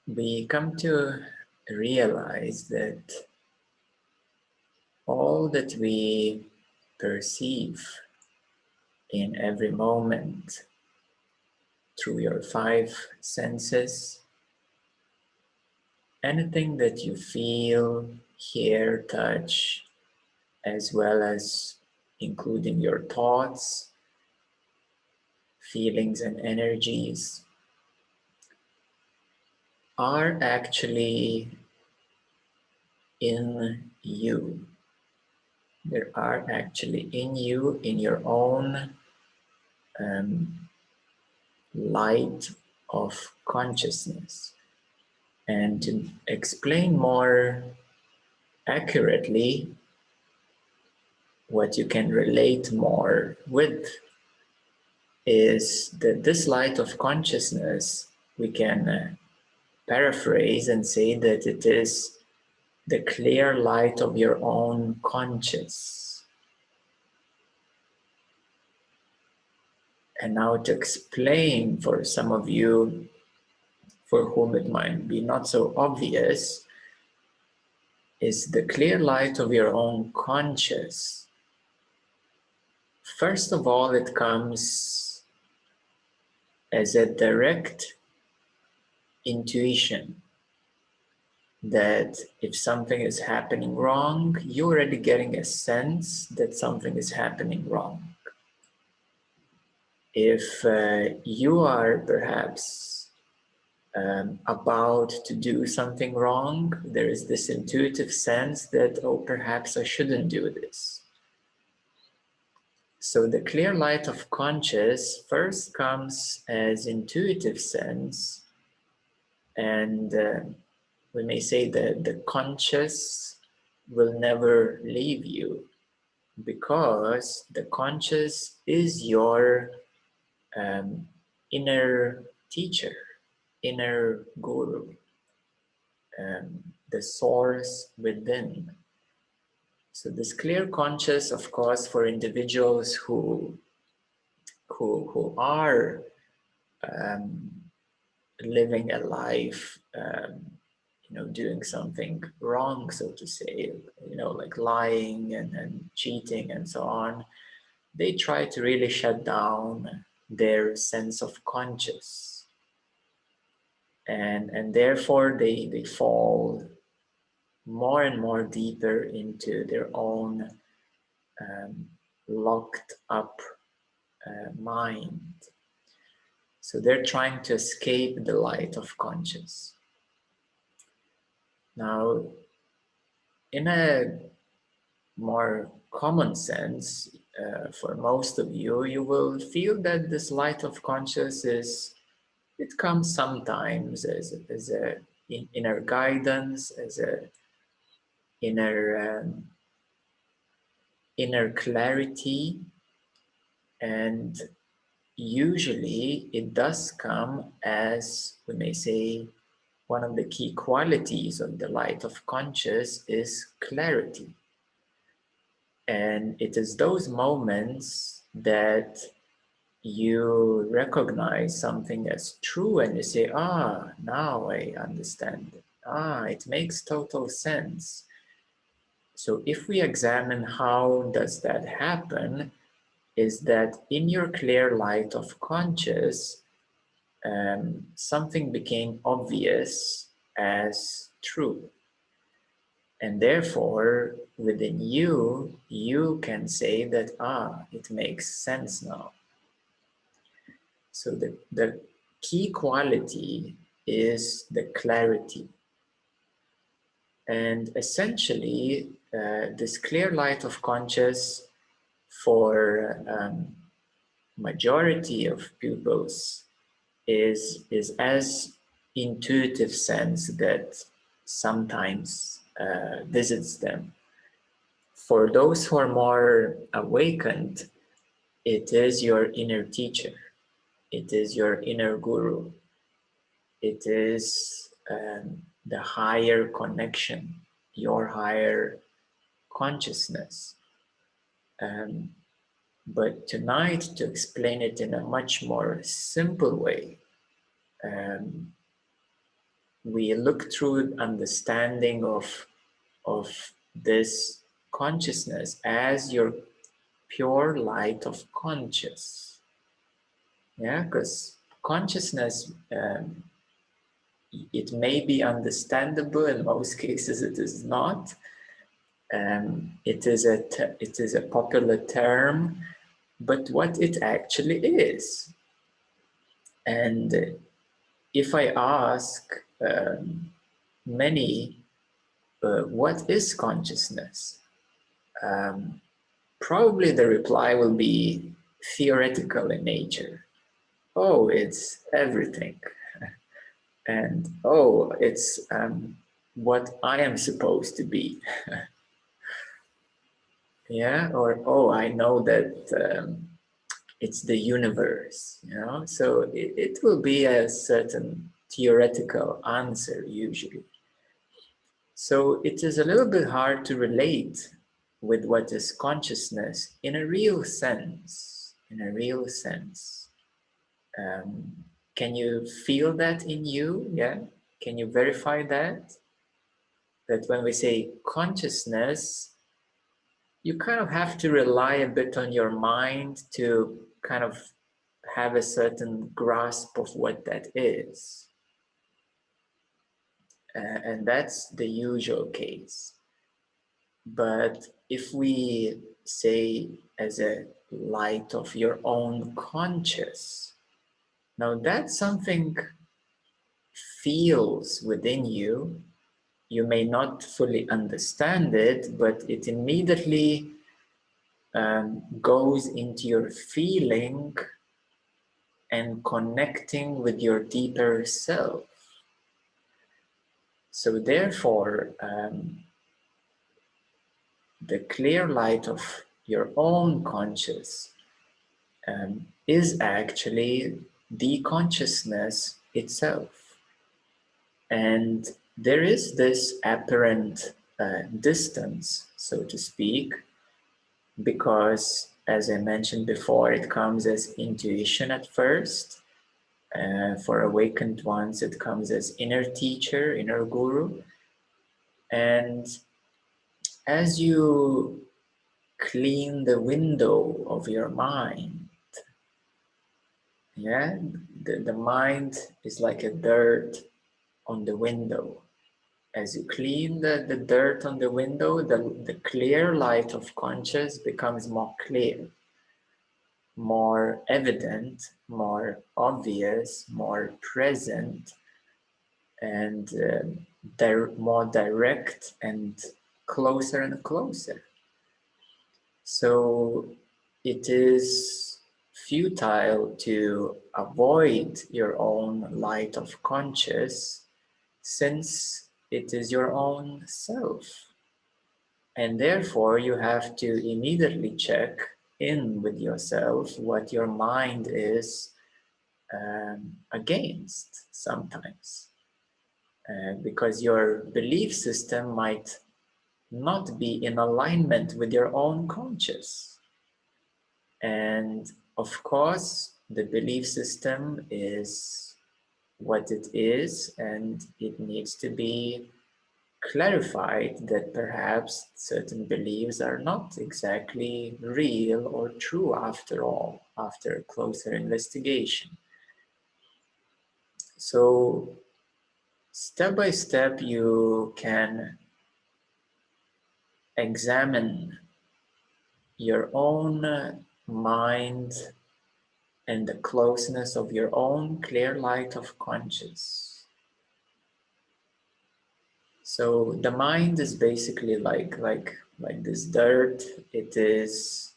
we come to realize that all that we perceive in every moment through your five senses, anything that you feel, hear, touch, as well as including your thoughts, feelings, and energies, are actually in you. They are actually in you, in your own light of consciousness. And to explain more accurately what you can relate more with is that this light of consciousness, we can paraphrase and say that it is the clear light of your own conscious. And now to explain for some of you for whom it might be not so obvious, is the clear light of your own conscious. First of all, it comes as a direct intuition that if something is happening wrong, you're already getting a sense that something is happening wrong. If you are perhaps about to do something wrong, there is this intuitive sense that, oh, perhaps I shouldn't do this. So the clear light of conscious first comes as intuitive sense, and we may say that the conscious will never leave you, because the conscious is your inner teacher, inner guru, the source within. So this clear conscious, of course, for individuals who are living a life, doing something wrong, so to say, like lying and cheating and so on, they try to really shut down their sense of conscious. And therefore they fall more and more deeper into their own locked up mind. So they're trying to escape the light of conscious. Now, in a more common sense, for most of you, you will feel that this light of conscious it comes sometimes as a inner guidance, as a inner clarity, and usually it does come as, we may say, one of the key qualities of the light of conscious is clarity. And it is those moments that you recognize something as true and you say, now I understand it. It makes total sense. So if we examine how does that happen, is that in your clear light of conscious, something became obvious as true. And therefore, within you, you can say that, it makes sense now. So the key quality is the clarity. And essentially, this clear light of conscious for majority of pupils is as intuitive sense that sometimes visits them. For those who are more awakened, it is your inner teacher. It is your inner guru. It is the higher connection, your higher consciousness. But tonight, to explain it in a much more simple way, we look through understanding of this consciousness as your pure light of conscious. Yeah, because consciousness, it may be understandable, in most cases it is not. It is a popular term, but what it actually is. And if I ask many, what is consciousness? Probably the reply will be theoretical in nature. Oh, it's everything. And oh, it's what I am supposed to be. Yeah, or oh, I know that it's the universe, you know? So it will be a certain theoretical answer usually. So it is a little bit hard to relate with what is consciousness in a real sense, in a real sense. Can you feel that in you? Yeah. Can you verify that? That when we say consciousness, you kind of have to rely a bit on your mind to kind of have a certain grasp of what that is. And that's the usual case. But if we say as a light of your own conscious, now that's something feels within you. You may not fully understand it, but it immediately goes into your feeling and connecting with your deeper self. So therefore, the clear light of your own conscious is actually the consciousness itself. And there is this apparent distance, so to speak, because as I mentioned before, it comes as intuition at first. For awakened ones, it comes as inner teacher, inner guru. And as you clean the window of your mind, yeah, the mind is like a dirt on the window. As you clean the dirt on the window, the clear light of conscious becomes more clear, more evident, more obvious, more present, and more direct and closer and closer. So it is futile to avoid your own light of conscious, since it is your own self. And therefore you have to immediately check in with yourself what your mind is against sometimes. Because your belief system might not be in alignment with your own conscious. And of course, the belief system is what it is, and it needs to be clarified that perhaps certain beliefs are not exactly real or true after all, after closer investigation. So step by step, you can examine your own mind and the closeness of your own clear light of conscious. So the mind is basically like this dirt. It is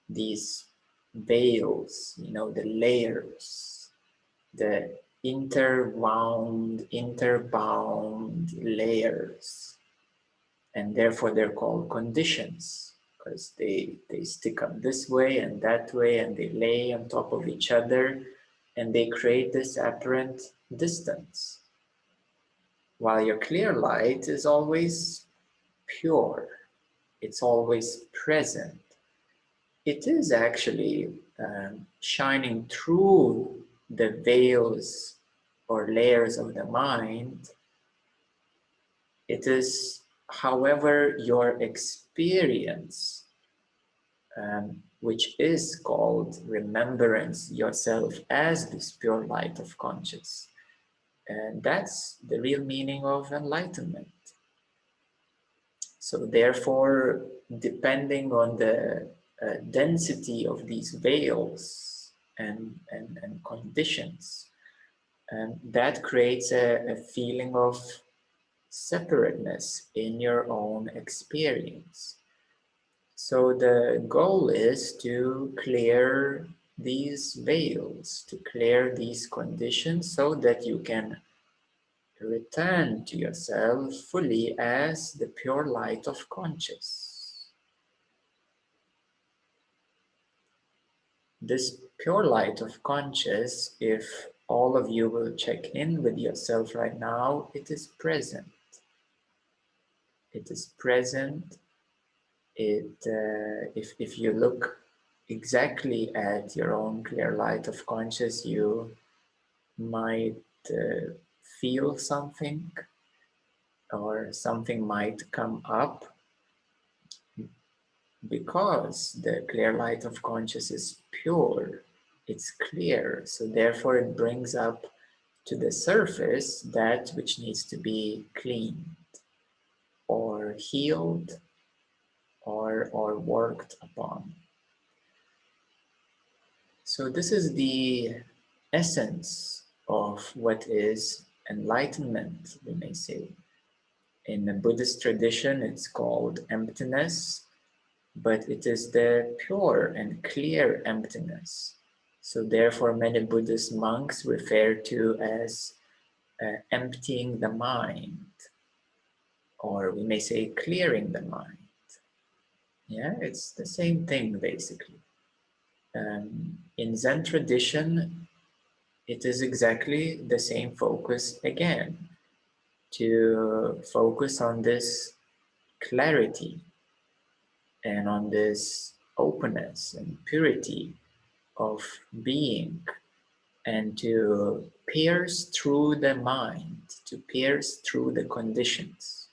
these veils, you know, the layers, the interbound layers, and therefore they're called conditions, because they stick up this way and that way, and they lay on top of each other, and they create this apparent distance. While your clear light is always pure, it's always present. It is actually shining through the veils or layers of the mind, it is however your experience, which is called remembrance yourself as this pure light of conscious. And that's the real meaning of enlightenment. So therefore, depending on the density of these veils and conditions, that creates a feeling of separateness in your own experience. So the goal is to clear these veils, to clear these conditions so that you can return to yourself fully as the pure light of conscious. This pure light of conscious, if all of you will check in with yourself right now, it is present. It is present. If you look exactly at your own clear light of conscious, you might feel something, or something might come up, because the clear light of conscious is pure, it's clear, so therefore it brings up to the surface that which needs to be cleaned or healed or worked upon. So this is the essence of what is enlightenment, we may say. In the Buddhist tradition, it's called emptiness, but it is the pure and clear emptiness. So therefore, many Buddhist monks refer to as emptying the mind, or we may say clearing the mind. Yeah, it's the same thing basically. In Zen tradition, it is exactly the same focus again, to focus on this clarity and on this openness and purity of being, and to pierce through the mind, to pierce through the conditions.